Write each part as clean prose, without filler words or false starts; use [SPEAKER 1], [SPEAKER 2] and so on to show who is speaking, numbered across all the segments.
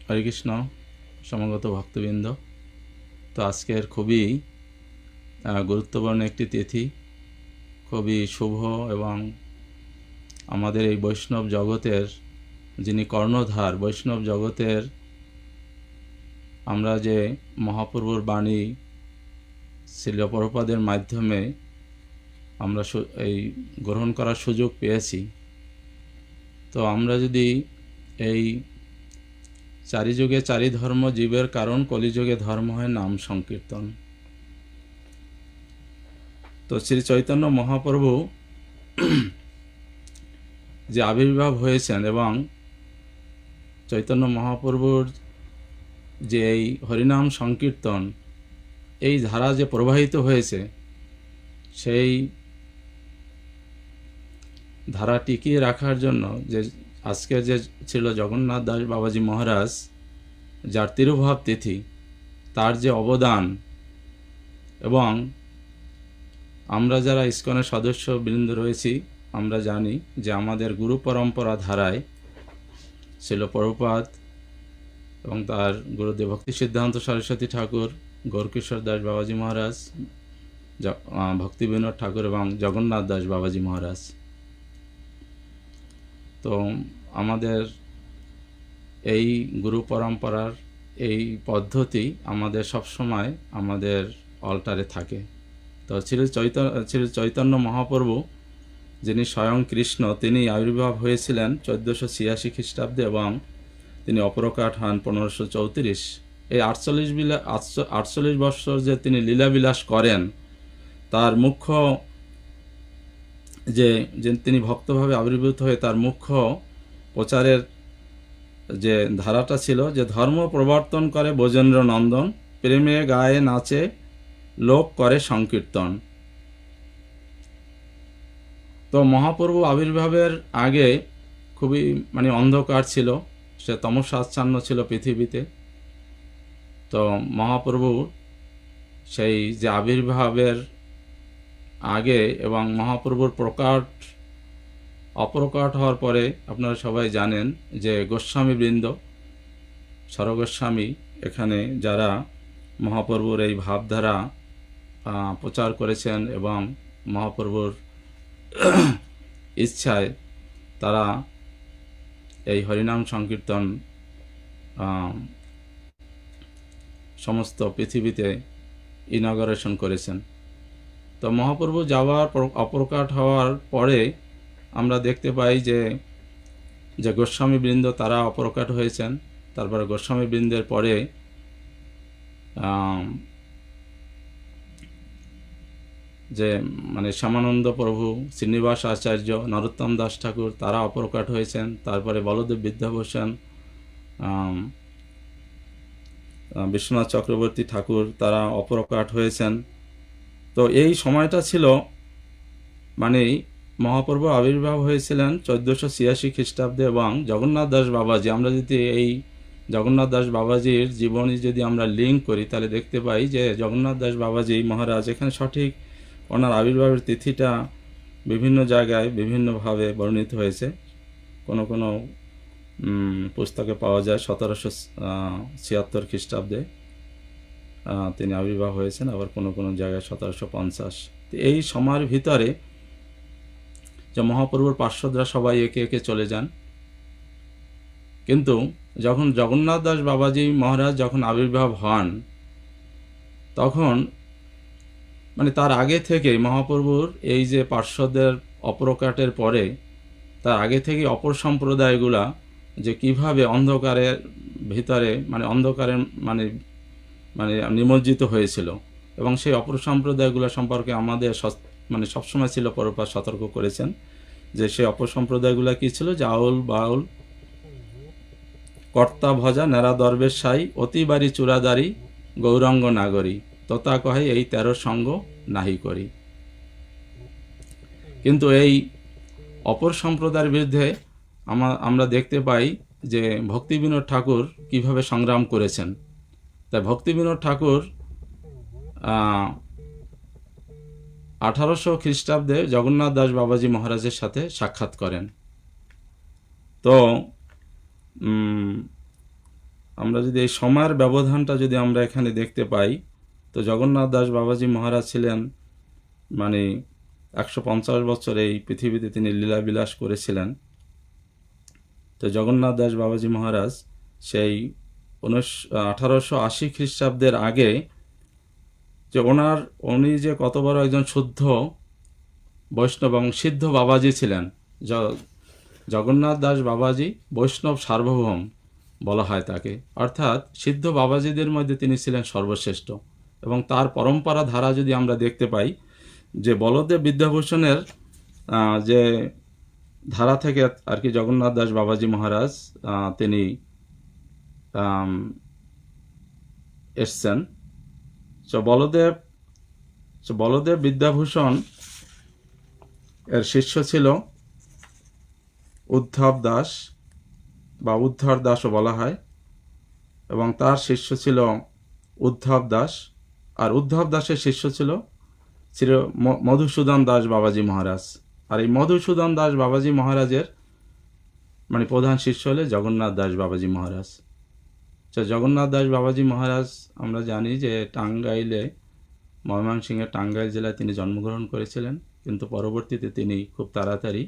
[SPEAKER 1] হরে কৃষ্ণ সমাগত ভক্তবৃন্দ। তো আজকের খুবই গুরুত্বপূর্ণ একটি তিথি, খুবই শুভ এবং আমাদের এই বৈষ্ণব জগতের যিনি কর্ণধার, বৈষ্ণব জগতের আমরা যে মহাপ্রভুর বাণী শ্রীল প্রভুপাদের মাধ্যমে আমরা এই গ্রহণ করার সুযোগ পেয়েছি। তো আমরা যদি এই চারি যুগে চারি ধর্ম জীবের কারণ, কলিযুগে ধর্ম হয় নাম সংকীর্তন। তো শ্রী চৈতন্য মহাপ্রভু যে আবির্ভাব হয়েছেন এবং চৈতন্য মহাপ্রভুর যে এই হরিনাম সংকীর্তন, এই ধারা যে প্রবাহিত হয়েছে, সেই ধারা টিকিয়ে রাখার জন্য যে আজকে যে ছিল জগন্নাথ দাস বাবাজি মহারাজ, যার তিরুভাব তিথি, তার যে অবদান, এবং আমরা যারা ইসকনের সদস্য বৃন্দ রয়েছি আমরা জানি যে আমাদের গুরু পরম্পরা ধারায় ছিল প্রভুপাদ এবং তার গুরুদেব ভক্তি সিদ্ধান্ত সরস্বতী ঠাকুর, গৌরকিশোর দাস বাবাজি মহারাজ, ভক্তি বিনোদ ঠাকুর এবং জগন্নাথ দাস বাবাজি মহারাজ। তো আমাদের এই গুরু পরম্পরার এই পদ্ধতি আমাদের সবসময় আমাদের অল্টারে থাকে। তো শ্রী চৈতন্য মহাপ্রভু, যিনি স্বয়ং কৃষ্ণ, তিনি আবির্ভাব হয়েছিলেন 1486 খ্রিস্টাব্দে এবং তিনি অপরকাট হন 1534। এই 48 বৎসর যে তিনি লীলাবিলাস করেন, তার মুখ্য যে তিনি ভক্তভাবে আবির্ভূত হয়ে তার মুখ্য প্রচারের যে ধারাটা ছিল যে ধর্ম প্রবর্তন করে ব্রজেন্দ্র নন্দন, প্রেমে গায়ে নাচে লোক করে সংকীর্তন। তো মহাপ্রভু আবির্ভাবের আগে খুবই অন্ধকার ছিল, সে তমসাচ্ছন্ন ছিল পৃথিবীতে। তো মহাপ্রভু সেই যে আবির্ভাবের আগে এবং মহাপ্রভুর অপ্রকাট হওয়ার পরে আপনারা সবাই জানেন যে গোস্বামী বৃন্দ, স্বরগোস্বামী, এখানে যারা মহাপ্রভুর এই ভাবধারা প্রচার করেছেন এবং মহাপ্রভুর ইচ্ছায় তারা এই হরিনাম সংকীর্তন সমস্ত পৃথিবীতে ইনগরেশন করেছেন। তো মহাপ্রভু যাওয়ার অপ্রকাট হওয়ার পরে আমরা দেখতে পাই যে গোস্বামী বৃন্দ তারা অপ্রকাট হয়েছেন। তারপরে গোস্বামী বৃন্দের পরে যে শ্যামানন্দ প্রভু, শ্রীনিবাস আচার্য, নরোত্তম দাস ঠাকুর, তারা অপ্রকাট হয়েছেন। তারপরে বলদেব বিদ্যাভূষণ, বিশ্বনাথ চক্রবর্তী ঠাকুর, তারা অপ্রকাট হয়েছেন। তো এই সময়টা ছিল মহাপ্রভু আবির্ভাব হয়েছিলেন 1486 খ্রিস্টাব্দে এবং জগন্নাথ দাস বাবাজি, আমরা যদি এই জগন্নাথ দাস বাবাজির জীবনী যদি আমরা লিঙ্ক করি তাহলে দেখতে পাই যে জগন্নাথ দাস বাবাজি মহারাজ, এখানে সঠিক ওনার আবির্ভাবের তিথিটা বিভিন্ন জায়গায় বিভিন্নভাবে বর্ণিত হয়েছে। কোনো কোনো পুস্তকে পাওয়া যায় 1776 খ্রিস্টাব্দে তিনি আবির্ভাব হয়েছেন, আবার কোনো কোনো জায়গায় 1750। এই সময়ের ভিতরে যে মহাপ্রভুর পার্শ্বদরা সবাই একে একে চলে যান, কিন্তু যখন জগন্নাথ দাস বাবাজি মহারাজ যখন আবির্ভাব হন, তখন তার আগে থেকে মহাপ্রভুর এই যে পার্শ্বদের অপ্রকাটের পরে তার আগে থেকে অপর সম্প্রদায়গুলা যে কিভাবে অন্ধকারের ভিতরে অন্ধকারের নিমজ্জিত হয়েছিল, এবং সেই অপর সম্প্রদায়গুলো সম্পর্কে আমাদের সবসময় ছিল প্রভুপাদ সতর্ক করেছেন যে সেই অপর সম্প্রদায়গুলো কি ছিল, যে আউল বাউল, কর্তা ভজা, নেড়া দরবেশ সাই, অতিবাড়ি চূড়াদারি, গৌরাঙ্গ নাগরী, তথা কহে এই 13 সঙ্গ নাহি করি। কিন্তু এই অপর সম্প্রদায়ের বিরুদ্ধে আমরা দেখতে পাই যে ভক্তি বিনোদ ঠাকুর কিভাবে সংগ্রাম করেছেন। তাই ভক্তি বিনোদ ঠাকুর 1800 খ্রিস্টাব্দে জগন্নাথ দাস বাবাজি মহারাজের সাথে সাক্ষাৎ করেন। তো আমরা যদি এই সময়ের ব্যবধানটা যদি আমরা এখানে দেখতে পাই, তো জগন্নাথ দাস বাবাজি মহারাজ ছিলেন মানে 150 বছর এই পৃথিবীতে তিনি লীলাবিলাস করেছিলেন। তো জগন্নাথ দাস বাবাজি মহারাজ সেই 1880 খ্রিস্টাব্দের আগে যে উনি যে কত বড় একজন শুদ্ধ বৈষ্ণব এবং সিদ্ধ বাবাজি ছিলেন। জগন্নাথ দাস বাবাজি বৈষ্ণব সার্বভৌম বলা হয় তাকে, অর্থাৎ সিদ্ধ বাবাজিদের মধ্যে তিনি ছিলেন সর্বশ্রেষ্ঠ। এবং তার পরম্পরা ধারা যদি আমরা দেখতে পাই, যে বলদেব বিদ্যাভূষণের যে ধারা থেকে আর কি জগন্নাথ দাস বাবাজি মহারাজ তিনি এসছেন। বলদেব বিদ্যাভূষণ এর শিষ্য ছিল উদ্ধব দাস বা উদ্ধর দাসও বলা হয়, এবং তার শিষ্য ছিল উদ্ধব দাস। আর উদ্ধব দাসের শিষ্য ছিল মধুসূদন দাস বাবাজি মহারাজ। আর এই মধুসূদন দাস বাবাজি মহারাজের মানে প্রধান শিষ্য হলে জগন্নাথ দাস বাবাজি মহারাজ। জগন্নাথ দাস বাবাজি মহারাজ আমরা জানি যে টাঙ্গাইলে, ময়মনসিংহের টাঙ্গাইল জেলায় তিনি জন্মগ্রহণ করেছিলেন, কিন্তু পরবর্তীতে তিনি খুব তাড়াতাড়ি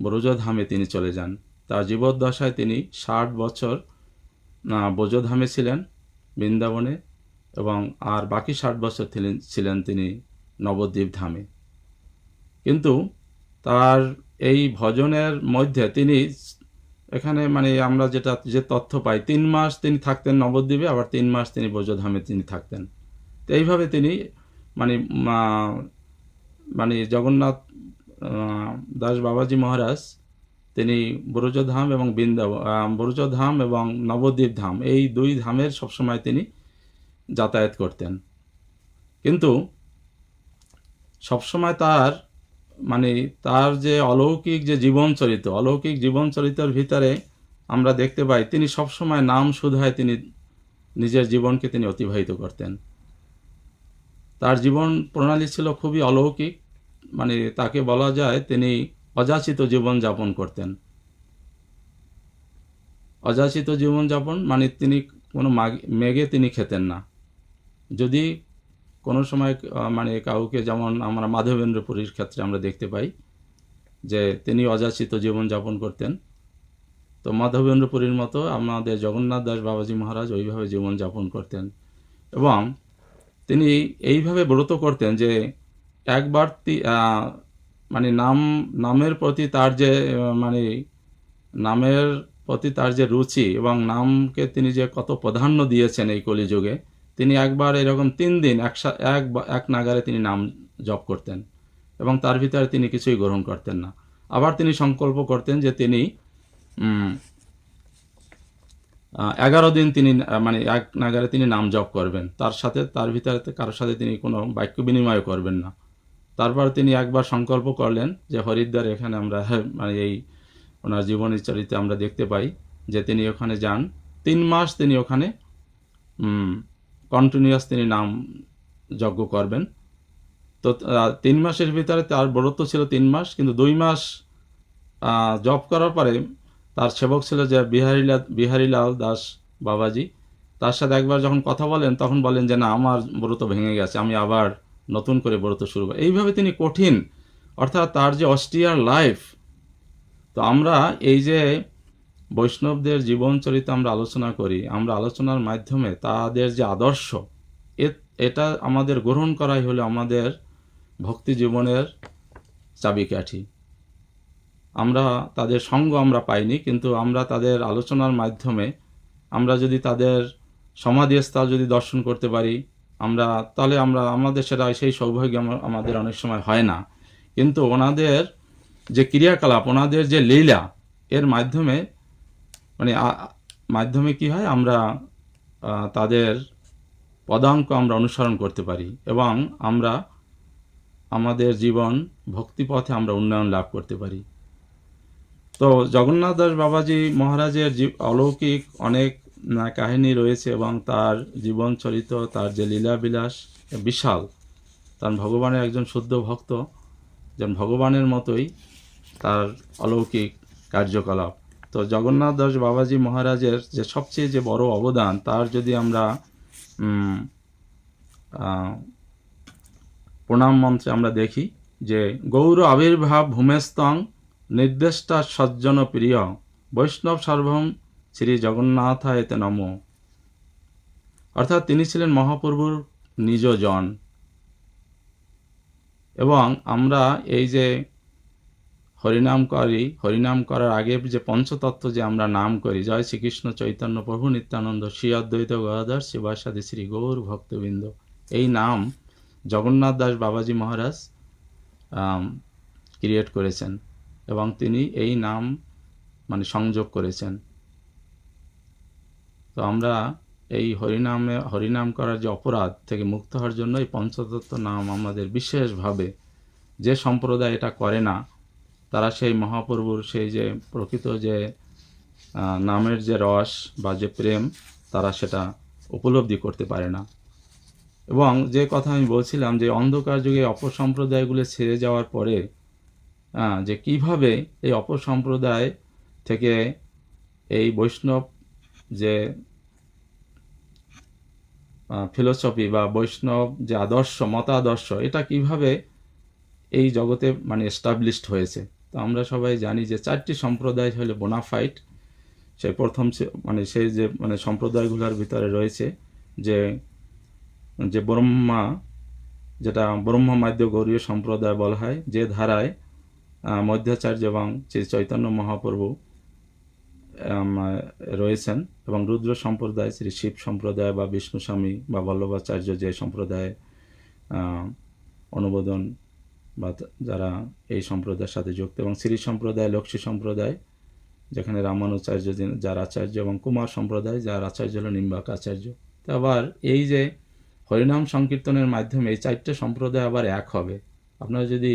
[SPEAKER 1] ব্রজধামে তিনি চলে যান। তার জীবদ্দশায় তিনি 60 বছর ব্রজধামে ছিলেন, বৃন্দাবনে, এবং আর বাকি 60 বছর ছিলেন তিনি নবদ্বীপ ধামে। কিন্তু তার এই ভজনের মধ্যে তিনি এখানে মানে আমরা যে তথ্য পাই, 3 মাস তিনি থাকতেন নবদ্বীপে, আবার 3 মাস তিনি ব্রজধামে তিনি থাকতেন। তো এইভাবে তিনি মানে মানে জগন্নাথ দাস বাবাজি মহারাজ তিনি ব্রজধাম এবং ব্রজধাম এবং নবদ্বীপ ধাম, এই 2 ধামের সবসময় তিনি যাতায়াত করতেন। কিন্তু সবসময় তার যে অলৌকিক যে অলৌকিক জীবন চরিত্রের ভিতরে আমরা দেখতে পাই তিনি সবসময় নাম শুধায় তিনি নিজের জীবনকে তিনি অতিবাহিত করতেন। তার জীবন প্রণালী ছিল খুবই অলৌকিক, মানে তাকে বলা যায় তিনি অযাচিত জীবন যাপন করতেন। অযাচিত জীবন যাপন মানে তিনি কোনো মেঘে তিনি খেতেন না। যদি কোনো সময় মানে কাউকে, যেমন আমরা মাধবেন্দ্র পুরীর ক্ষেত্রে আমরা দেখতে পাই যে তিনি অযাচিত জীবন যাপন করতেন, তো মাধবেন্দ্র পুরীর মতো আমাদের জগন্নাথ দাস বাবাজি মহারাজ ওইভাবে জীবন যাপন করতেন। এবং তিনি এইভাবে ব্রত করতেন যে একবার মানে নামের প্রতি তার যে মানে নামের প্রতি তার যে রুচি এবং নামকে তিনি যে কত প্রাধান্য দিয়েছেন এই কলিযুগে, তিনি একবার এরকম 3 দিন এক নাগারে তিনি নাম জপ করতেন এবং তার ভিতরে তিনি কিছুই গ্রহণ করতেন না। আবার তিনি সংকল্প করতেন যে তিনি 11 দিন তিনি মানে এক নাগারে তিনি নাম জপ করবেন, তার ভিতরে কারোর সাথে তিনি কোনো বাক্য বিনিময় করবেন না। তারপর তিনি একবার সংকল্প করলেন যে হরিদ্বার, এখানে আমরা মানে এই ওনার জীবনী চরিত্রে আমরা দেখতে পাই যে তিনি ওখানে যান, 3 মাস তিনি ওখানে কন্টিনিউয়াস তিনি নাম যজ্ঞ করবেন। তো 3 মাসের ভিতরে তার ব্রত ছিল 3 মাস, কিন্তু 2 মাস জপ করার পরে তার সেবক ছিল যে বিহারীলাল দাস বাবাজি, তার সাথে একবার যখন কথা বলেন তখন বলেন যে না, আমার ব্রত ভেঙে গেছে, আমি আবার নতুন করে ব্রত শুরু করি। এইভাবে তিনি কঠিন, অর্থাৎ তার যে অস্টিয়ার লাইফ। তো আমরা এই যে বৈষ্ণবদের জীবন চরিত্র আমরা আলোচনা করি, আমরা আলোচনার মাধ্যমে তাদের যে আদর্শ, এটা আমাদের গ্রহণ করাই হলো আমাদের ভক্তি জীবনের চাবিকাঠি। আমরা তাদের সঙ্গ আমরা পাইনি, কিন্তু আমরা তাদের আলোচনার মাধ্যমে আমরা যদি তাদের সমাধিস্থল যদি দর্শন করতে পারি তাহলে আমাদের সেটা সেই সৌভাগ্য আমাদের অনেক সময় হয় না। কিন্তু ওনাদের যে ক্রিয়াকলাপ, ওনাদের যে লীলা, এর মাধ্যমে কি হয়, আমরা তাদের পদাঙ্ক আমরা অনুসরণ করতে পারি এবং আমরা আমাদের জীবন ভক্তিপথে আমরা উন্নয়ন লাভ করতে পারি। তো জগন্নাথ দাস বাবাজি মহারাজের অলৌকিক অনেক কাহিনী রয়েছে এবং তার জীবন চরিত্র, তার যে লীলাবিলাস বিশাল। তার ভগবানের একজন শুদ্ধ ভক্ত, যেন ভগবানের মতোই তার অলৌকিক কার্যকলাপ। তো জগন্নাথ দাস বাবাজি মহারাজের যে সবচেয়ে যে বড় অবদান, তার যদি আমরা প্রণাম মন্ত্রে আমরা দেখি যে গৌর আবির্ভাব ভূমেস্তং নির্দেষ্টা সজ্জন প্রিয় বৈষ্ণব সার্বভৌম শ্রী জগন্নাথায় তে নমো। অর্থাৎ তিনি ছিলেন মহাপ্রভুর নিজ জন। এবং আমরা এই যে হরিনাম করি, হরিনাম করার আগে যে পঞ্চতত্ত্ব যে আমরা নাম করি, জয় শ্রীকৃষ্ণ চৈতন্য প্রভু নিত্যানন্দ শ্রী অদ্বৈত গদাধর শিবাসাদি শ্রী গৌর ভক্তবৃন্দ, এই নাম জগন্নাথ দাস বাবাজি মহারাজ ক্রিয়েট করেছেন এবং তিনি এই নাম সংযোগ করেছেন। তো আমরা এই হরিনাম করার যে অপরাধ থেকে মুক্ত হওয়ার জন্য এই পঞ্চতত্ত্ব নাম আমাদের বিশেষভাবে, যে সম্প্রদায় এটা করে না তারা সেই মহাপ্রভুর সেই যে প্রকৃত যে নামের যে রস বা যে প্রেম, তারা সেটা উপলব্ধি করতে পারে না। এবং যে কথা আমি বলছিলাম যে অন্ধকার যুগে অপসম্প্রদায়গুলো ছেড়ে যাওয়ার পরে যে কিভাবে এই অপসম্প্রদায় থেকে এই বৈষ্ণব যে ফিলোসফি বা বৈষ্ণব যে আদর্শ মতাদর্শ, এটা কিভাবে এই জগতে এস্টাবলিশড হয়েছে। তো আমরা সবাই জানি যে 4টি সম্প্রদায় হলো বোনাফাইড। সেই প্রথম সেই যে সম্প্রদায়গুলোর ভিতরে রয়েছে যে যে ব্রহ্মা, যেটা ব্রহ্মমাদ্য গৌরীয় সম্প্রদায় বলা হয়, যে ধারায় মধ্যাচার্য এবং শ্রী চৈতন্য মহাপ্রভু রয়েছেন, এবং রুদ্র সম্প্রদায় শ্রী শিব সম্প্রদায় বা বিষ্ণু স্বামী বা বল্লভাচার্য যে সম্প্রদায় অনুমোদন বা যারা এই সম্প্রদায়ের সাথে যুক্ত, এবং শ্রী সম্প্রদায় লক্ষ্মী সম্প্রদায় যেখানে রামানুচার্য যার আচার্য, এবং কুমার সম্প্রদায় যার আচার্য হল নিম্বাক আচার্য। তো আবার এই যে হরিনাম সংকীর্তনের মাধ্যমে এই 4টে সম্প্রদায় আবার এক হবে। আপনারা যদি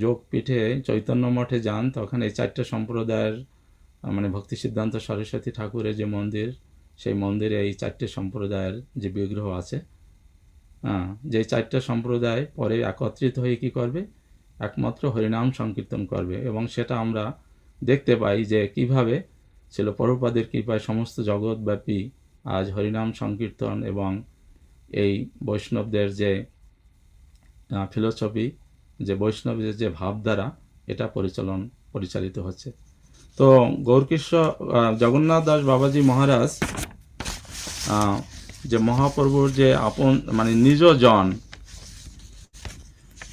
[SPEAKER 1] যোগপীঠে চৈতন্য মঠে যান, তখন এই 4টে সম্প্রদায়ের ভক্তি সিদ্ধান্ত সরস্বতী ঠাকুরের যে মন্দির, সেই মন্দিরে এই 4টে সম্প্রদায়ের যে বিগ্রহ আছে, যে 4টে সম্প্রদায় পরে একত্রিত হয়ে কি করবে, একমাত্র হরিনাম সংকীর্তন করবে। এবং সেটা আমরা দেখতে পাই যে কিভাবে ছিল প্রভুপাদের কৃপায় সমস্ত জগৎব্যাপী আজ হরিনাম সংকীর্তন এবং এই বৈষ্ণবদের যে ফিলোসফি, যে বৈষ্ণবদের যে ভাবধারা, এটা পরিচালিত হচ্ছে। তো গৌরকৃষ্ণ জগন্নাথ দাস বাবাজি মহারাজ যে মহাপ্রভুর যে আপন নিজ জন,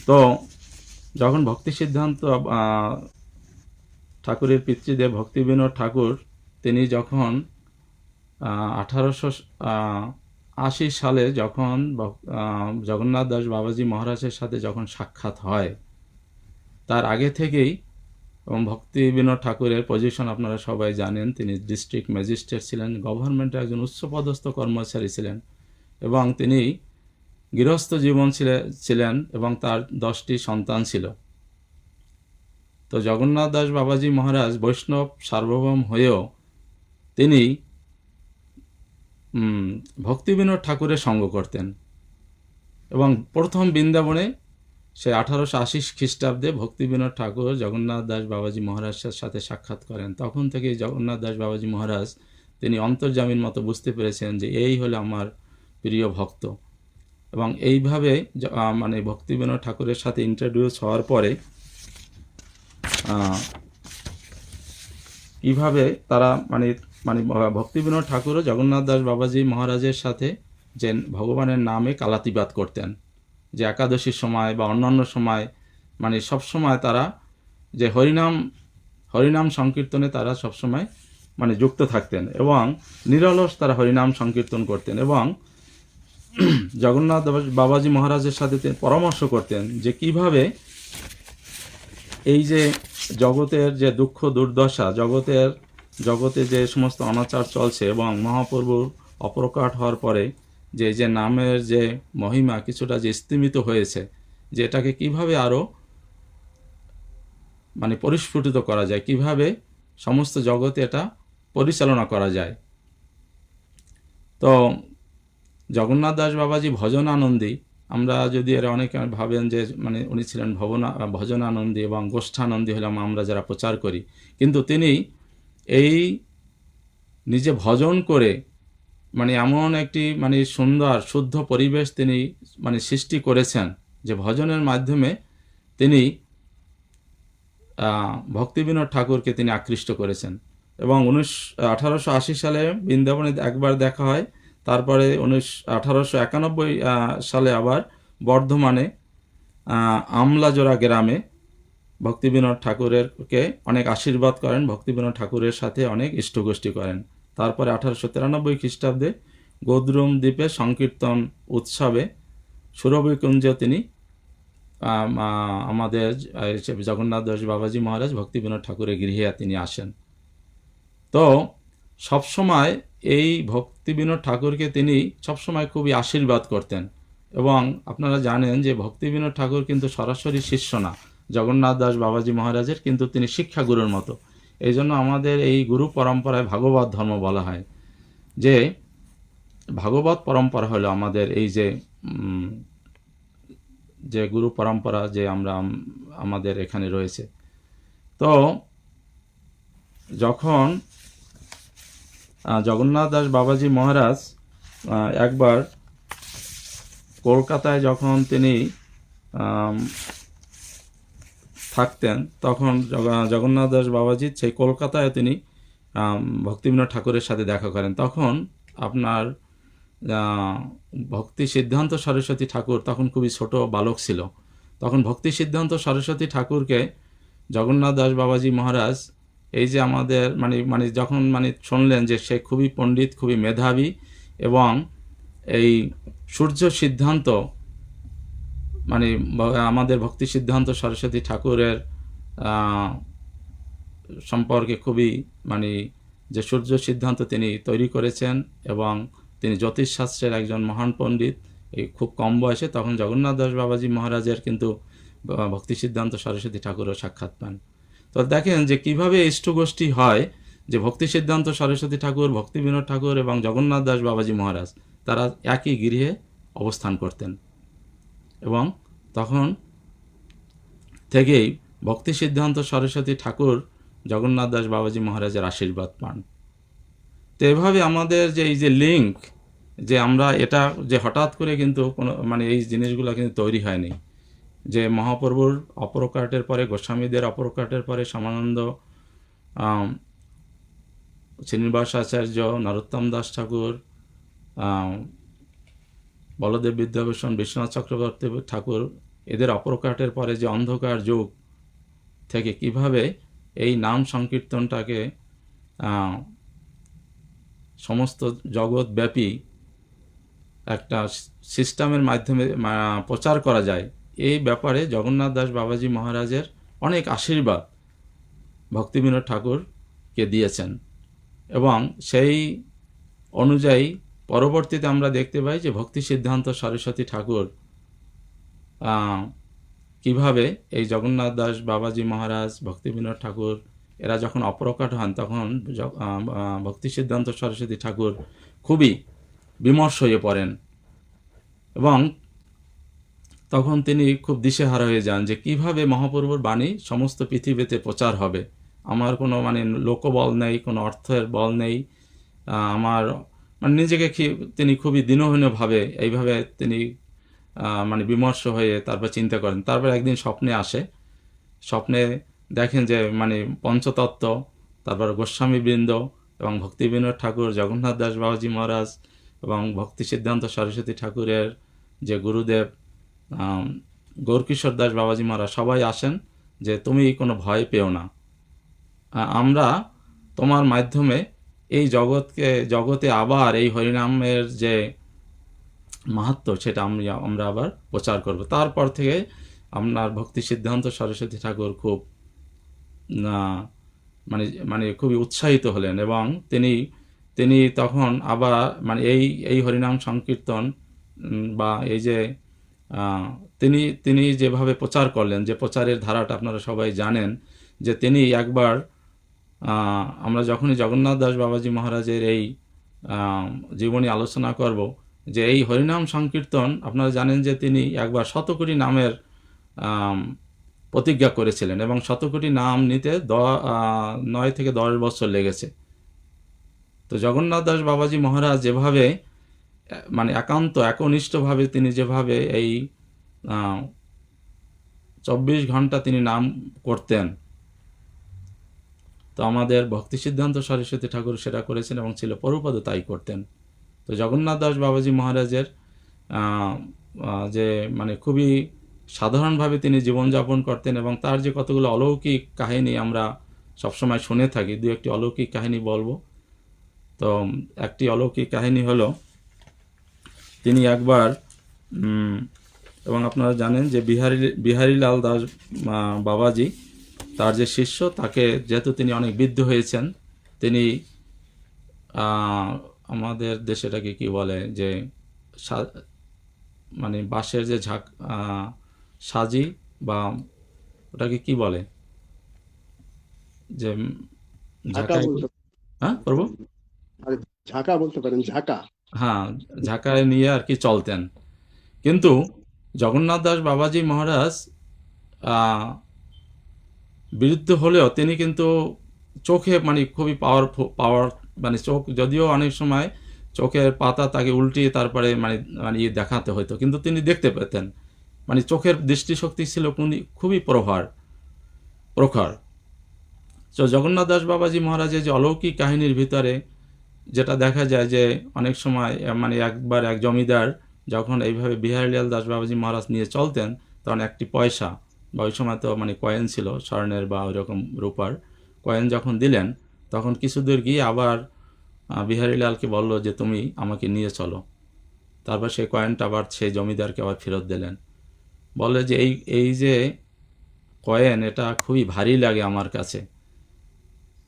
[SPEAKER 1] তো যখন ভক্তি সিদ্ধান্ত ঠাকুরের পিতৃদেব ভক্তিবিনোদ ঠাকুর, তিনি যখন 1880 সালে যখন জগন্নাথ দাস বাবাজি মহারাজের সাথে যখন সাক্ষাৎ হয়, তার আগে থেকেই, এবং ভক্তিবিনোদ ঠাকুরের পজিশন আপনারা সবাই জানেন, তিনি ডিস্ট্রিক্ট ম্যাজিস্ট্রেট ছিলেন, গভর্নমেন্টের একজন উচ্চপদস্থ কর্মচারী ছিলেন, এবং তিনি গৃহস্থ জীবন ছিলেন, এবং তার 10টি সন্তান ছিল। তো জগন্নাথ দাস বাবাজি মহারাজ বৈষ্ণব সার্বভৌম হয়েও তিনি ভক্তিবিনোদ ঠাকুরের সঙ্গ করতেন। এবং প্রথম বৃন্দাবনে সে 1880 খ্রিস্টাব্দে ভক্তিবিনোদ ঠাকুর জগন্নাথ দাস বাবাজি মহারাজের সাথে সাক্ষাৎ করেন। তখন থেকে জগন্নাথ দাস বাবাজি মহারাজ তিনি অন্তর্যামীর মতো বুঝতে পেরেছেন যে এই হলো আমার প্রিয় ভক্ত। এবং এইভাবে ভক্তিবিনোদ ঠাকুরের সাথে ইন্ট্রোডিউস হওয়ার পরে কিভাবে তারা ভক্তিবিনোদ ঠাকুরও জগন্নাথ দাস বাবাজি মহারাজের সাথে যে ভগবানের নামে কালাতিবাদ করতেন, যে একাদশীর সময় বা অন্যান্য সময় সব সময় তারা যে হরিনাম সংকীর্তনে তারা সবসময় যুক্ত থাকতেন, এবং নিরলস তারা হরিনাম সংকীর্তন করতেন। এবং জগন্নাথ বাবাজি মহারাজের সাথে তিনি পরামর্শ করতেন যে কিভাবে এই যে জগতের যে দুঃখ দুর্দশা, জগতে যে সমস্ত অনাচার চলছে, এবং মহাপ্রভুর অপ্রকাট হওয়ার পরে যে নামের যে মহিমা কিছুটা যে স্তিমিত হয়েছে, যে এটাকে কীভাবে আরও পরিস্ফুটিত করা যায়, কিভাবে সমস্ত জগতে এটা পরিচালনা করা যায়। তো জগন্নাথ দাস বাবাজি ভজন আনন্দী আমরা যদি এরা অনেকে ভাবেন যে মানে উনি ছিলেন ভজনানন্দী এবং গোষ্ঠানন্দী হলাম আমরা যারা প্রচার করি, কিন্তু তিনি এই নিজে ভজন করে মানে এমন একটি মানে সুন্দর শুদ্ধ পরিবেশ তিনি মানে সৃষ্টি করেছেন যে ভজনের মাধ্যমে তিনি ভক্তিবিনোদ ঠাকুরকে তিনি আকৃষ্ট করেছেন। এবং 1880 সালে বৃন্দাবনে একবার দেখা হয়, তারপরে 1891 সালে আবার বর্ধমানে আমলাজোড়া গ্রামে ভক্তিবিনোদ ঠাকুরেরকে অনেক আশীর্বাদ করেন, ভক্তিবিনোদ ঠাকুরের সাথে অনেক ইষ্টগোষ্ঠী করেন। তারপরে 1893 খ্রিস্টাব্দে গোদ্রুম দ্বীপে সংকীর্তন উৎসবে সুরভিকুঞ্জ তিনি আমাদের জগন্নাথ দাস বাবাজি মহারাজ ভক্তিবিনোদ ঠাকুরের গৃহে তিনি আসেন। তো সবসময় এই ভক্তিবিনোদ ঠাকুরকে তিনি সবসময় খুবই আশীর্বাদ করতেন। এবং আপনারা জানেন যে ভক্তিবিনোদ ঠাকুর কিন্তু সরাসরি শিষ্য না জগন্নাথ দাস বাবাজি মহারাজের, কিন্তু তিনি শিক্ষাগুরুর মতো। এই জন্য আমাদের এই গুরু পরম্পরায় ভাগবত ধর্ম বলা হয়, যে ভাগবত পরম্পরা হলো আমাদের এই যে গুরু পরম্পরা যে আমাদের এখানে রয়েছে। তো যখন জগন্নাথ দাস বাবাজি মহারাজ একবার কলকাতায় যখন তিনি থাকতেন, তখন জগন্নাথ দাস বাবাজি সেই কলকাতায় তিনি ভক্তিবিনোদ ঠাকুরের সাথে দেখা করেন। তখন আপনার ভক্তি সিদ্ধান্ত সরস্বতী ঠাকুর তখন খুবই ছোট বালক ছিল। তখন ভক্তি সিদ্ধান্ত সরস্বতী ঠাকুরকে জগন্নাথ দাস বাবাজি মহারাজ এই যে আমাদের মানে যখন শুনলেন যে সে খুবই পণ্ডিত, খুবই মেধাবী, এবং এই সূর্য সিদ্ধান্ত মানে আমাদের ভক্তি সিদ্ধান্ত সরস্বতী ঠাকুরের সম্পর্কে খুবই যে সূর্য সিদ্ধান্ত তিনি তৈরি করেছেন, এবং তিনি জ্যোতিষশাস্ত্রের একজন মহান পণ্ডিত। এই খুব কম বয়সে তখন জগন্নাথ দাস বাবাজি মহারাজের কিন্তু ভক্তি সিদ্ধান্ত সরস্বতী ঠাকুরও সাক্ষাৎ পান। তো দেখেন যে কিভাবে ইষ্টগোষ্ঠী হয়, যে ভক্তি সিদ্ধান্ত সরস্বতী ঠাকুর, ভক্তিবিনোদ ঠাকুর এবং জগন্নাথ দাস বাবাজি মহারাজ তারা একই গৃহে অবস্থান করতেন, এবং তখন থেকেই ভক্তি সিদ্ধান্ত সরস্বতী ঠাকুর জগন্নাথ দাস বাবাজি মহারাজের আশীর্বাদ পান। তো এভাবে আমাদের যে এই যে লিঙ্ক, যে আমরা এটা যে হঠাৎ করে কিন্তু কোনো এই জিনিসগুলো কিন্তু তৈরি হয়নি, যে মহাপ্রভুর অপরকাটের পরে, গোস্বামীদের অপরকাটের পরে সমানন্দ শ্রীনিবাস আচার্য, নরোত্তম দাস ঠাকুর, বলদেব বিদ্যাভূষণ, বিশ্বনাথ চক্রবর্তী ঠাকুর, এদের অপরকাটের পরে যে অন্ধকার যুগ থেকে কিভাবে এই নাম সংকীর্তনটাকে সমস্ত জগৎব্যাপী একটা সিস্টেমের মাধ্যমে প্রচার করা যায়, এই ব্যাপারে জগন্নাথ দাস বাবাজি মহারাজের অনেক আশীর্বাদ ভক্তিবিনোদ ঠাকুরকে দিয়েছেন। এবং সেই অনুযায়ী পরবর্তীতে আমরা দেখতে পাই যে ভক্তি সিদ্ধান্ত সরস্বতী ঠাকুর কিভাবে এই জগন্নাথ দাস বাবাজি মহারাজ, ভক্তিবিনোদ ঠাকুর এরা যখন অপ্রকট হন, তখন ভক্তি সিদ্ধান্ত সরস্বতী ঠাকুর খুবই বিমর্ষ হয়ে পড়েন, এবং তখন তিনি খুব দিশেহারা হয়ে যান যে কিভাবে মহাপ্রভুর বাণী সমস্ত পৃথিবীতে প্রচার হবে। আমার কোনো লোকবল নেই, কোনো অর্থের বল নেই, আমার নিজেকে তিনি খুবই দীনহীনভাবে এইভাবে তিনি বিমর্ষ হয়ে তারপর চিন্তা করেন। তারপর একদিন স্বপ্নে আসে, স্বপ্নে দেখেন যে পঞ্চতত্ত্ব, তারপর গোস্বামীবৃন্দ এবং ভক্তিবিনোদ ঠাকুর, জগন্নাথ দাস বাবাজি মহারাজ এবং ভক্তি সিদ্ধান্ত সরস্বতী ঠাকুরের যে গুরুদেব গৌরকিশোর দাস বাবাজি মহারাজ সবাই আসেন, যে তুমি কোনো ভয় পেও না, আমরা তোমার মাধ্যমে এই জগতে আবার এই হরিনামের যে মাহাত্ম্য সেটা আমরা আবার প্রচার করব। তারপর থেকে আপনার ভক্তি সিদ্ধান্ত সরস্বতী ঠাকুর খুব খুবই উৎসাহিত হলেন, এবং তিনি তখন আবার এই হরিনাম সংকীর্তন বা এই যে তিনি যেভাবে প্রচার করলেন, যে প্রচারের ধারাটা আপনারা সবাই জানেন, যে তিনি একবার আমরা যখনই জগন্নাথ দাস বাবাজি মহারাজের এই জীবনী আলোচনা করব, যে এই হরিনাম সংকীর্তন, আপনারা জানেন যে তিনি একবার 100 কোটি নামের আম, প্রতিজ্ঞা করেছিলেন এবং 100 কোটি নাম নিতে 9 থেকে 10 বছর লেগেছে। তো জগন্নাথ দাস বাবাজি মহারাজ যেভাবে মানে একনিষ্ঠভাবে তিনি যেভাবে এই 24 ঘন্টা তিনি নাম করতেন, তো আমাদের ভক্তি সিদ্ধান্ত সরস্বতী ঠাকুর সেটা করেছেন এবং ছিল প্রভুপাদও তাই করতেন। তো জগন্নাথ দাস বাবাজি মহারাজের আহ, যে মানে খুবই সাধারণভাবে তিনি জীবনযাপন করতেন এবং তার যে কতগুলো অলৌকিক কাহিনী আমরা সবসময় শুনে থাকি, দু একটি অলৌকিক কাহিনী বলবো। তো একটি অলৌকিক কাহিনী হলো, তিনি একবার উম, এবং আপনারা জানেন যে বিহারীলাল দাস বাবাজি তার যে শিষ্য, তাকে যেহেতু তিনি অনেক বৃদ্ধ হয়েছেন, তিনি আহ, আমাদের দেশে এটাকে কি বলে যে সা- মানে বাঁশের যে সাজি বা ওটাকে কি বলে যে
[SPEAKER 2] ঝাঁকা
[SPEAKER 1] ঝাঁকায়,
[SPEAKER 2] বলতে
[SPEAKER 1] হ্যাঁ প্রভু,
[SPEAKER 2] পারেন। আরে ঝাঁকা বলতে পারেন, ঝাঁকা।
[SPEAKER 1] হ্যাঁ ঝাঁকায় নিয়ে আর কি চলতেন। কিন্তু জগন্নাথ দাস বাবাজি মহারাজ আহ, বিরুদ্ধ হলেও তিনি কিন্তু চোখে মানে খুবই পাওয়ার মানে চোখ যদিও অনেক সময় চোখের পাতা তাকে উল্টিয়ে তারপরে মানে মানে ইয়ে দেখাতে হতো, কিন্তু তিনি দেখতে পেতেন। মানে চোখের দৃষ্টিশক্তি ছিল খুবই প্রখর। তো জগন্নাথ দাস বাবাজি মহারাজের যে অলৌকিক কাহিনীর ভিতরে যেটা দেখা যায় যে অনেক সময় মানে একবার এক জমিদার যখন এইভাবে বিহারীলাল দাস বাবাজি মহারাজ নিয়ে চলতেন, তখন একটি পয়সা বা ওই সময় তো মানে কয়েন ছিল স্বর্ণের বা ওইরকম রূপার কয়েন যখন দিলেন, তখন কিছু দূর গিয়ে আবার বিহারীলালকে বলল যে তুমি আমাকে নিয়ে চলো। তারপর সেই কয়েনটা আবার সেই জমিদারকে আবার ফেরত দিলেন। বলে যে এই এই যে কয়েন, এটা খুবই ভারী লাগে আমার কাছে।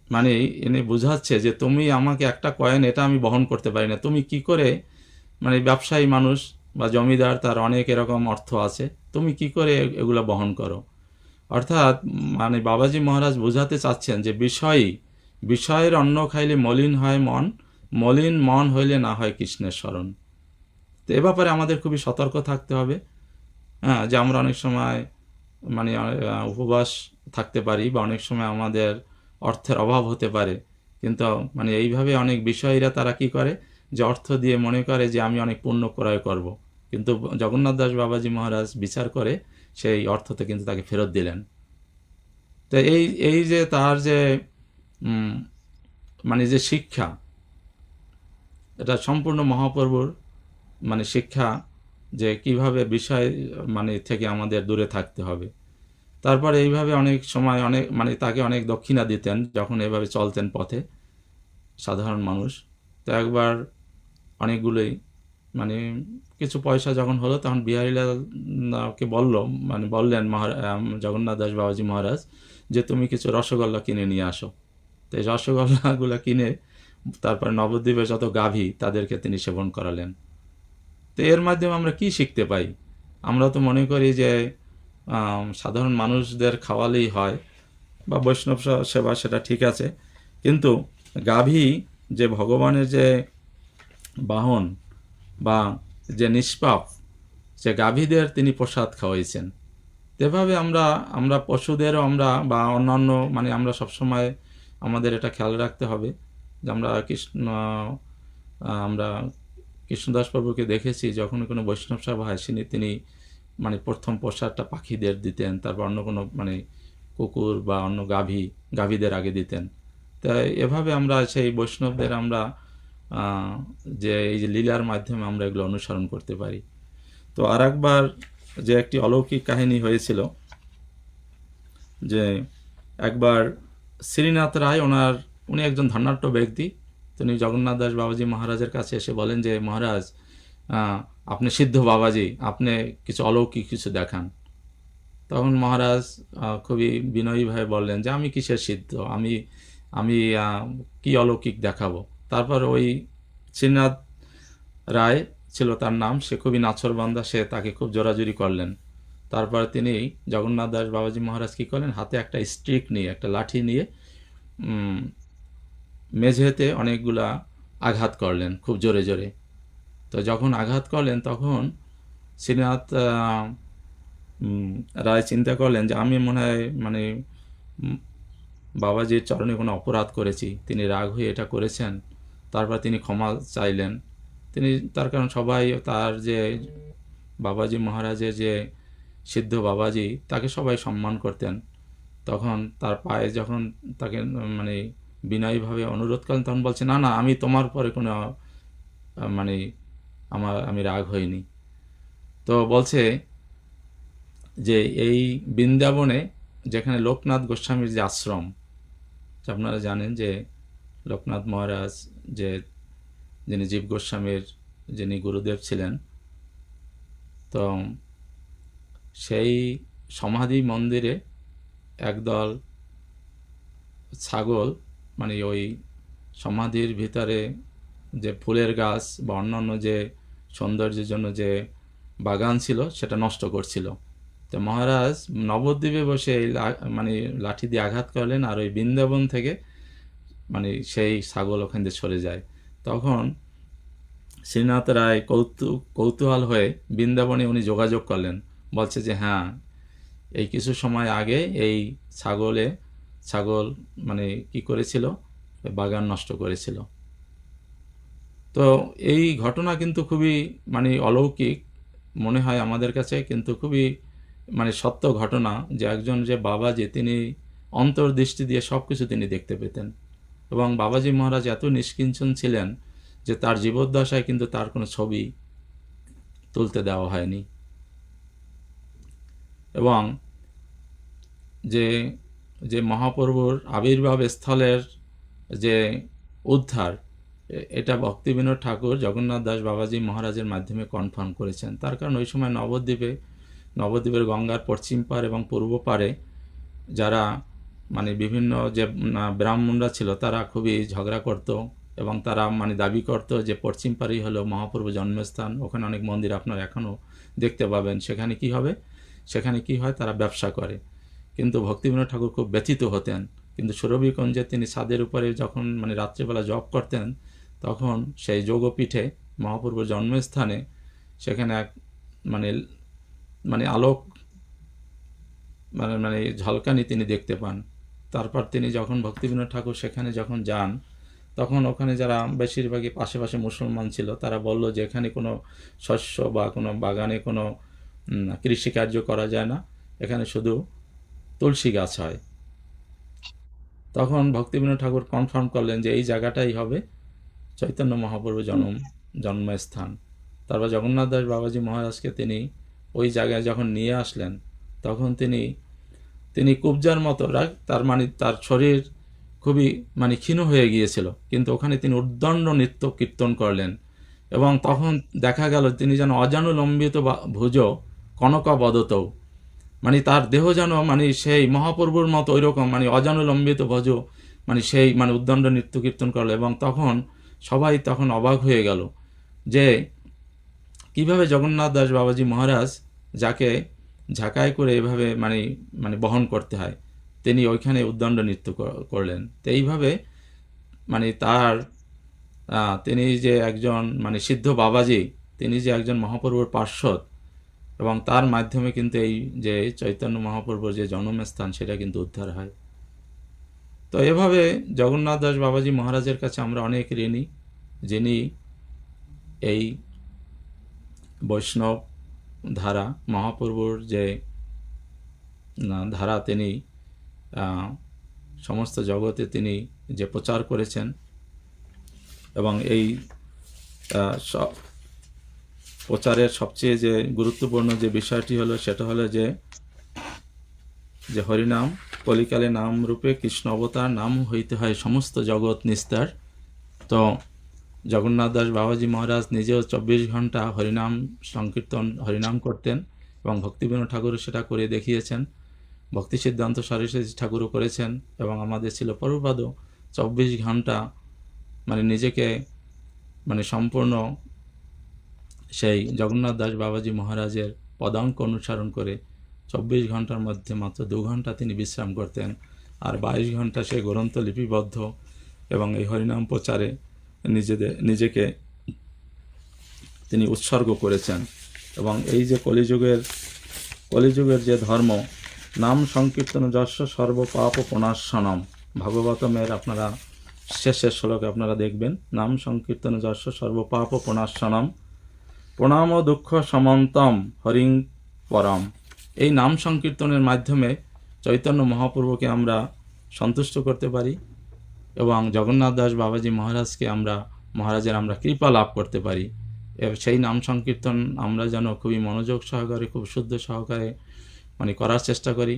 [SPEAKER 1] মানে এনে বোঝাচ্ছে যে তুমি আমাকে একটা কয়েন, এটা আমি বহন করতে পারি না, তুমি কি করে, মানে ব্যবসায়ী মানুষ বা জমিদার, তার অনেক এরকম অর্থ আছে, তুমি কি করে এগুলো বহন করো। অর্থাৎ মানে বাবাজি মহারাজ বোঝাতে চাচ্ছেন যে বিষয়ের অন্ন খাইলে মলিন হয় মন, মলিন মন হইলে না হয় কৃষ্ণের স্মরণ। তো এ ব্যাপারে আমাদের খুবই সতর্ক থাকতে হবে। হ্যাঁ, যে আমরা অনেক সময় মানে উপবাস থাকতে পারি বা অনেক সময় আমাদের অর্থের অভাব হতে পারে, কিন্তু মানে এইভাবে অনেক বিষয়ীরা তারা কি করে যে অর্থ দিয়ে মনে করে যে আমি অনেক পুণ্য ক্রয় করব, কিন্তু জগন্নাথ দাস বাবাজি মহারাজ বিচার করে সেই অর্থতে কিন্তু তাকে ফেরত দিলেন। তো এই এই যে তার যে উম, মানে যে শিক্ষা, এটা সম্পূর্ণ মহাপ্রভুর মানে শিক্ষা, যে কিভাবে বিষয় মানে থেকে আমাদের দূরে থাকতে হবে। তারপরে এইভাবে অনেক সময় অনেক মানে তাকে অনেক দক্ষিণা দিতেন যখন এভাবে চলতেন পথে সাধারণ মানুষ। তো একবার অনেকগুলোই মানে কিছু পয়সা যখন হলো, তখন বিহারীলালকে বললেন জগন্নাথ দাস বাবাজি মহারাজ যে তুমি কিছু রসগোল্লা কিনে নিয়ে আসো। তো এই রসগোল্লাগুলো কিনে তারপর নবদ্বীপের যত গাভী তাদেরকে তিনি সেবন করালেন। তো এর মাধ্যমে আমরা কি শিখতে পাই? আমরা তো মনে করি যে সাধারণ মানুষদের খাওয়ালেই হয় বা বৈষ্ণব সেবা, সেটা ঠিক আছে, কিন্তু গাভী যে ভগবানের যে বাহন বা যে নিষ্পাপ, সে গাভীদের তিনি প্রসাদ খাওয়াইছেন। এভাবে আমরা আমরা পশুদেরও আমরা বা অন্যান্য মানে আমরা সবসময় আমাদের এটা খেয়াল রাখতে হবে যে আমরা কৃষ্ণদাস প্রভুকে দেখেছি যখন কোনো বৈষ্ণব সভা হয় তিনি মানে প্রথম প্রসাদটা পাখিদের দিতেন, তারপর অন্য কোনো মানে কুকুর বা অন্য গাভীদের আগে দিতেন। তাই এভাবে আমরা সেই বৈষ্ণবদের আমরা যে এই যে লীলার মাধ্যমে আমরা এগুলো অনুসরণ করতে পারি। তো আর একবার যে একটি অলৌকিক কাহিনী হয়েছিল যে একবার শ্রীনাথ রায় উনি একজন ধনাঢ্য ব্যক্তি, তিনি জগন্নাথ দাস বাবাজি মহারাজের কাছে এসে বলেন যে মহারাজ, আপনি সিদ্ধ বাবাজি, আপনি কিছু অলৌকিক কিছু দেখান। তখন মহারাজ খুবই বিনয়ীভাবে বললেন যে আমি কিসের সিদ্ধ, আমি আমি কি অলৌকিক দেখাবো। তারপর ওই শ্রীনাথ রায় ছিল তার নাম, সে খুবই নাছোড়বান্দা, সে তাকে খুব জোরাজুরি করলেন। তারপর তিনি জগন্নাথ দাস বাবাজি মহারাজ কী করলেন, হাতে একটা স্টিক নিয়ে, একটা লাঠি নিয়ে মেঝেতে অনেকগুলা আঘাত করলেন খুব জোরে জোরে। তো যখন আঘাত করলেন তখন শ্রীনাথ রায় চিন্তা করলেন যে আমি মনে হয় মানে বাবাজির চরণে কোনো অপরাধ করেছি, তিনি রাগ হয়ে এটা করেছেন। তারপর তিনি ক্ষমা চাইলেন। তিনি তার কারণ সবাই তার যে বাবাজি মহারাজের যে সিদ্ধ বাবাজি, তাকে সবাই সম্মান করতেন। তখন তার পায়ে যখন তাকে মানে বিনয়ীভাবে অনুরোধ করলেন, তখন বলছে না না, আমি তোমার পরে কোনো মানে আমি রাগ হইনি। তো বলছে যে এই বৃন্দাবনে যেখানে লোকনাথ গোস্বামীর যে আশ্রম, আপনারা জানেন যে লোকনাথ মহারাজ যে যিনি জীব গোস্বামীর যিনি গুরুদেব ছিলেন, তো সেই সমাধি মন্দিরে একদল ছাগল মানে ওই সমাধির ভিতরে যে ফুলের গাছ বা অন্যান্য যে সৌন্দর্যের জন্য যে বাগান ছিল সেটা নষ্ট করছিল। তো মহারাজ নবদ্বীপে বসে মানে লাঠি দিয়ে আঘাত করলেন, আর ওই বৃন্দাবন থেকে মানে সেই ছাগল ওখান দিয়ে সরে যায়। তখন শ্রীনাথ রায় কৌতূহল হয়ে বৃন্দাবনে উনি যোগাযোগ করলেন, বলছে যে হ্যাঁ, এই কিছু সময় আগে এই ছাগল মানে কি করেছিল, বাগান নষ্ট করেছিল। তো এই ঘটনা কিন্তু খুবই মানে অলৌকিক মনে হয় আমাদের কাছে, কিন্তু খুবই মানে সত্য ঘটনা যে একজন যে বাবাজি, তিনি অন্তর্দৃষ্টি দিয়ে সব কিছু তিনি দেখতে পেতেন। এবং বাবাজি মহারাজ এত নিষ্কিঞ্চন ছিলেন যে তার জীবদ্দশায় কিন্তু তার কোনো ছবি তুলতে দেওয়া হয়নি। এবং যে যে মহাপ্রভুর আবির্ভাব স্থলের যে উদ্ধার, এটা ভক্তিবিনোদ ঠাকুর জগন্নাথ দাস বাবাজি মহারাজের মাধ্যমে কনফার্ম করেছেন। তার কারণ ওই সময় নবদ্বীপের গঙ্গার পশ্চিম পার এবং পূর্ব পারে যারা মানে বিভিন্ন যে ব্রাহ্মণরা ছিল, তারা খুবই ঝগড়া করত এবং তারা মানে দাবি করত যে পশ্চিম পারেই হলো মহাপ্রভু জন্মস্থান, ওখানে অনেক মন্দির আপনারা এখনও দেখতে পাবেন। সেখানে কি হয়, তারা ব্যবসা করে। কিন্তু ভক্তিবিনোদ ঠাকুর খুব ব্যথিত হতেন। কিন্তু সুরভিকুঞ্জে তিনি ছাদের উপরে যখন মানে রাত্রিবেলা জপ করতেন, তখন সেই যোগপীঠে মহাপ্রভুর জন্মস্থানে সেখানে এক মানে মানে আলোক মানে ঝলকানি তিনি দেখতে পান। তারপর তিনি যখন ভক্তিবিনোদ ঠাকুর সেখানে যখন যান, তখন ওখানে যারা বেশিরভাগই পাশে মুসলমান ছিল, তারা বলল যে এখানে কোনো শস্য বা কোনো বাগানে কোনো কৃষিকার্য করা যায় না, এখানে শুধু তুলসী গাছ হয়। তখন ভক্তিবিনোদ ঠাকুর কনফার্ম করলেন যে এই জায়গাটাই হবে চৈতন্য মহাপ্রভু জন্মস্থান। তারপর জগন্নাথ দাস বাবাজি মহারাজকে তিনি ওই জায়গায় যখন নিয়ে আসলেন, তখন তিনি কুবজার মতো তার মানে তার শরীর খুবই মানে ক্ষীণ হয়ে গিয়েছিল, কিন্তু ওখানে তিনি উদ্দণ্ড নৃত্য কীর্তন করলেন। এবং তখন দেখা গেল তিনি যেন অজানুলম্বিত ভুজ কনকবদতৌ, মানে তার দেহ যেন মানে সেই মহাপ্রভুর মতো ওই রকম মানে অজানুলম্বিত ভজ মানে সেই মানে উদ্দণ্ড নৃত্য কীর্তন করলো। এবং তখন সবাই তখন অবাক হয়ে গেল যে কিভাবে জগন্নাথ দাস বাবাজি মহারাজ, যাকে ঝাঁকাই করে এভাবে মানে বহন করতে হয়, তিনি ওইখানে উদ্দণ্ড নৃত্য করলেন। তো এইভাবে মানে তিনি যে একজন মানে সিদ্ধ বাবাজি, তিনি যে একজন মহাপ্রভুর পার্শ্বদ, এবং তার মাধ্যমে কিন্তু এই যে চৈতন্য মহাপ্রভুর যে জন্মস্থান, সেটা কিন্তু উদ্ধার হয়। তো এভাবে জগন্নাথ দাস বাবাজি মহারাজের কাছে আমরা অনেক ঋণী, যিনি এই বৈষ্ণব ধারা মহাপ্রভুর যে ধারা তিনি সমস্ত জগতে তিনি যে প্রচার করেছেন। এবং এই প্রচারের সবচেয়ে যে গুরুত্বপূর্ণ যে বিষয়টি হলো, সেটা হলো যে হরিনাম কলিকালে নাম রূপে কৃষ্ণ অবতার, নাম হইতে হয় সমস্ত জগৎ নিস্তার। তো জগন্নাথ দাস বাবাজি মহারাজ নিজেও 24 ঘন্টা হরিনাম সংকীর্তন হরিনাম করতেন, এবং ভক্তিবিনোদ ঠাকুরও সেটা করে দেখিয়েছেন, ভক্তি সিদ্ধান্ত সরস্বতী ঠাকুরও করেছেন, এবং আমাদের ছিল প্রভুপাদও 24 ঘন্টা মানে নিজেকে মানে সম্পূর্ণ সেই জগন্নাথ দাস বাবাজি মহারাজের পদাঙ্ক অনুসরণ করে 24 ঘন্টার মধ্যে মাত্র 2 ঘন্টা তিনি বিশ্রাম করতেন, আর 22 ঘন্টা সে গ্রন্থ লিপিবদ্ধ এবং এই হরিনাম প্রচারে নিজেকে তিনি উৎসর্গ করেছেন। এবং এই যে কলিযুগের যে ধর্ম, নাম সংকীর্তন যস্য সর্ব পাপ প্রণাশনম, ভাগবতমের আপনারা শেষের শ্লোকে আপনারা দেখবেন, নাম সংকীর্তন যস্য সর্ব পাপ প্রণাশনম প্রণাম দুঃখ সমন্তম হরিং পরম। এই নাম সংকীর্তনের মাধ্যমে চৈতন্য মহাপ্রভুকে আমরা সন্তুষ্ট করতে পারি এবং জগন্নাথ দাস বাবাজি মহারাজের আমরা কৃপা লাভ করতে পারি। সেই নাম সংকীর্তন আমরা যেন খুবই মনোযোগ সহকারে, খুব শুদ্ধ সহকারে করার চেষ্টা করি।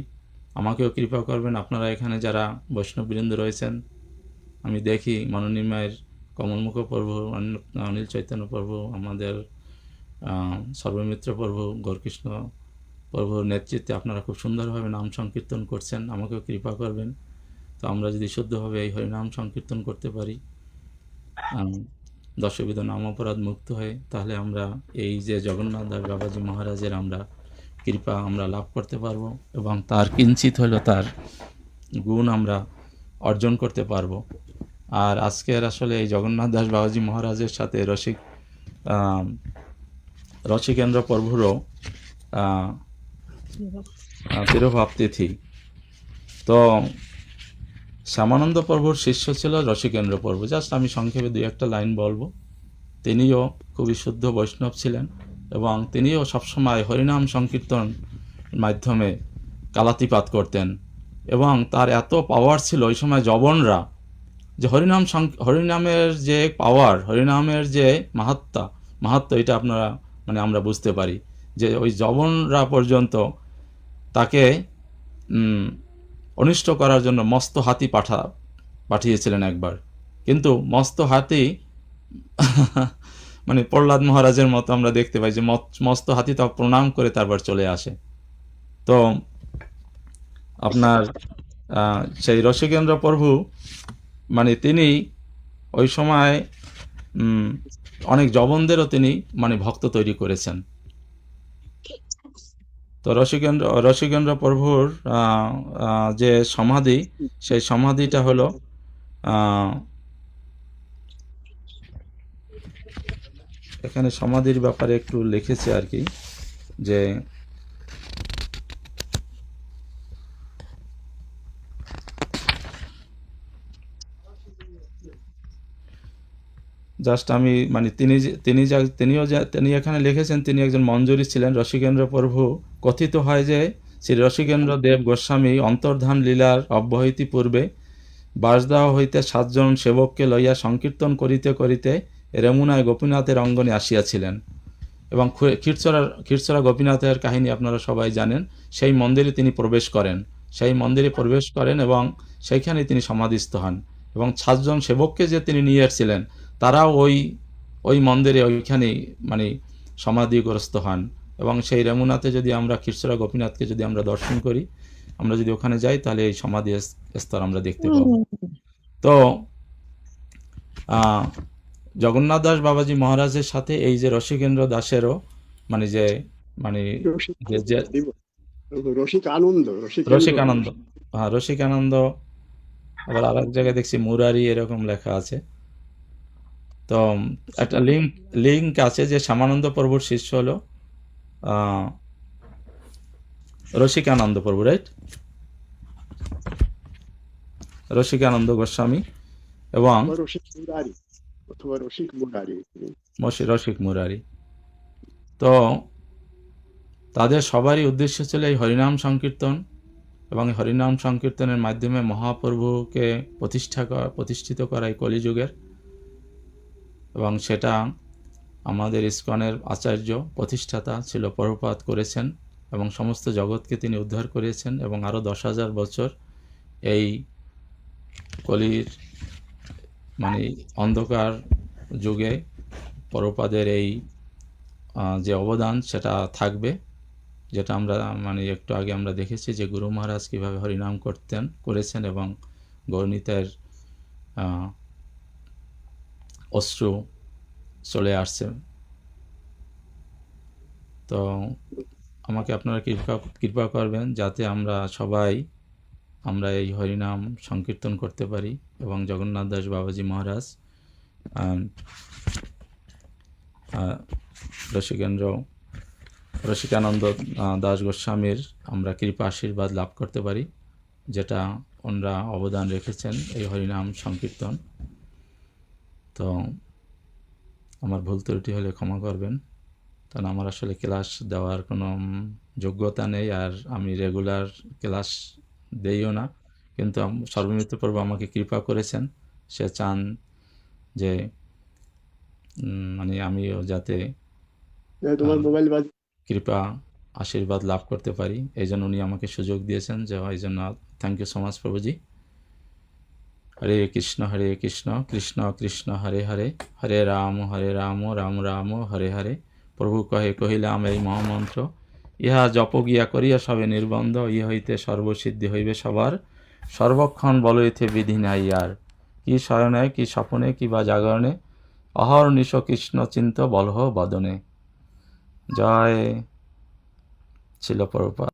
[SPEAKER 1] আমাকেও কৃপা করবেন। আপনারা এখানে যারা বৈষ্ণববৃন্দ রয়েছেন, আমি দেখি মনোনিমায়ের কমলমুখ প্রভু, অনিল চৈতন্য প্রভু, আমাদের সর্বমিত্র প্রভু, গৌরকৃষ্ণ প্রভুর নেতৃত্বে আপনারা খুব সুন্দরভাবে নাম সংকীর্তন করছেন। আমাকেও কৃপা করবেন। তো আমরা যদি শুদ্ধভাবে এই হরিনাম সংকীর্তন করতে পারি, দশবিধ নাম অপরাধ মুক্ত হয়ে, তাহলে আমরা এই যে জগন্নাথ দাস বাবাজি মহারাজের আমরা কৃপা আমরা লাভ করতে পারবো এবং তার কিঞ্চিত হলেও তার গুণ আমরা অর্জন করতে পারবো। আর আজকের আসলে এই জগন্নাথ দাস বাবাজি মহারাজের সাথে রসিকেন্দ্র প্রভুরও তিরোভাব তিথি। তো শ্যামানন্দ প্রভুর শিষ্য ছিল রসিকেন্দ্র প্রভু। জাস্ট আমি সংক্ষেপে দুই একটা লাইন বলবো। তিনিও খুবই শুদ্ধ বৈষ্ণব ছিলেন এবং তিনিও সবসময় হরিনাম সংকীর্তন মাধ্যমে কালাতিপাত করতেন এবং তার এত পাওয়ার ছিল ওই সময় জবনরা, যে হরিনামের যে পাওয়ার, হরিনামের যে মাহাত্ম্য এটা আপনারা আমরা বুঝতে পারি যে ওই জবনরা পর্যন্ত তাকে অনিষ্ট করার জন্য মস্ত হাতি পাঠিয়েছিলেন একবার। কিন্তু মস্ত হাতি প্রহ্লাদ মহারাজের মতো আমরা দেখতে পাই যে মস্ত হাতি তো প্রণাম করে তারপর চলে আসে। তো আপনার সেই রসিকেন্দ্র প্রভু তিনি ওই সময় অনেক জবনদেরও তিনি ভক্ত তৈরি করেছেন। তো রসিকেন্দ্র প্রভুর যে সমাধি, সেই সমাধিটা হলো এখানে সমাধির ব্যাপারে একটু লিখেছে আর কি, যে জাস্ট আমি তিনি এখানে লিখেছেন, তিনি একজন মঞ্জুরি ছিলেন। রসিকেন্দ্র প্রভু কথিত হয় যে শ্রী রসিকেন্দ্র দেব গোস্বামী অন্তর্ধান লীলার অব্যহতি পূর্বে বাসদাহ হইতে 7 জন সেবককে লইয়া সংকীর্তন করিতে করিতে রেমুনায় গোপীনাথের অঙ্গনে আসিয়াছিলেন এবং ক্ষীরচরা গোপীনাথের কাহিনী আপনারা সবাই জানেন। সেই মন্দিরে তিনি প্রবেশ করেন এবং সেইখানে তিনি সমাধিস্থ হন এবং 7 জন সেবককে যে তিনি নিয়ে এসেছিলেন তারাও ওই মন্দিরে ওইখানেই সমাধিগ্রস্ত হন। এবং সেই রেমুনাতে যদি আমরা ক্ষীরচরা গোপীনাথকে যদি আমরা দর্শন করি, আমরা যদি ওখানে যাই, তাহলে এই সমাধি স্তর আমরা দেখতে পাবো। তো জগন্নাথ দাস বাবাজি মহারাজের সাথে এই যে রসিকেন্দ্র দাসেরও রসিকানন্দ, আবার আর এক জায়গায় দেখছি মুরারি এরকম লেখা আছে। তো একটা লিঙ্ক আছে যে শ্যামানন্দ প্রভুর শিষ্য হলো রসিকানন্দ প্রভু, রাইট? রসিকানন্দ গোস্বামী এবং রসিক মুরারি। তো তাদের সবারই উদ্দেশ্য ছিল এই হরিনাম সংকীর্তন এবং হরিনাম সংকীর্তনের মাধ্যমে মহাপ্রভুকে প্রতিষ্ঠিত করা এই কলিযুগের। এবং সেটা আমাদের ইসকনের আচার্য প্রতিষ্ঠাতা ছিল প্রভুপাদ করেছেন এবং সমস্ত জগৎকে তিনি উদ্ধার করেছেন এবং আরও 10,000 বছর এই কলির অন্ধকার যুগে প্রভুপাদের এই যে অবদান সেটা থাকবে, যেটা আমরা একটু আগে আমরা দেখেছি যে গুরু মহারাজ কীভাবে হরিনাম করেছেন এবং গৌরনীতের অশ্রু চলে আসছে। তো আমাকে আপনারা কৃপা করবেন যাতে আমরা সবাই এই হরিনাম সংকীর্তন করতে পারি এবং জগন্নাথ দাস বাবাজি মহারাজ রসিকানন্দ দাস গোস্বামীর আমরা কৃপা আশীর্বাদ লাভ করতে পারি, যেটা ওনারা অবদান রেখেছেন এই হরিনাম সংকীর্তন। তো আমার ভুল ত্রুটি হলে ক্ষমা করবেন, কারণ আমার আসলে ক্লাস দেওয়ার কোনো যোগ্যতা নেই, আর আমি রেগুলার ক্লাস দেইও না। কিন্তু সর্বমিত্র প্রভু আমাকে কৃপা করেছেন, সে চান যে মানে আমিও যাতে
[SPEAKER 2] তোমার মোবাইল বাজ
[SPEAKER 1] কৃপা আশীর্বাদ লাভ করতে পারি, এই জন্য উনি আমাকে সুযোগ দিয়েছেন, যে এই জন্য থ্যাংক ইউ সো মাচ প্রভুজি। হরে কৃষ্ণ কৃষ্ণ কৃষ্ণ হরে হরে, হরে রাম রাম রাম হরে হরে। প্রভু কহিলাম এই মহামন্ত্র, ইহা জপ গিয়া করিয়া সবে নির্বন্ধ, ইহা হইতে সর্বসিদ্ধি হইবে সবার, সর্বক্ষণ বলইতে বিধি নাই আর। কি শয়নে কি স্বপনে কি বা জাগরণে, অহর্নিশ কৃষ্ণ চিন্ত বলহ বদনে। জয় ছিল প্রভুপাদ।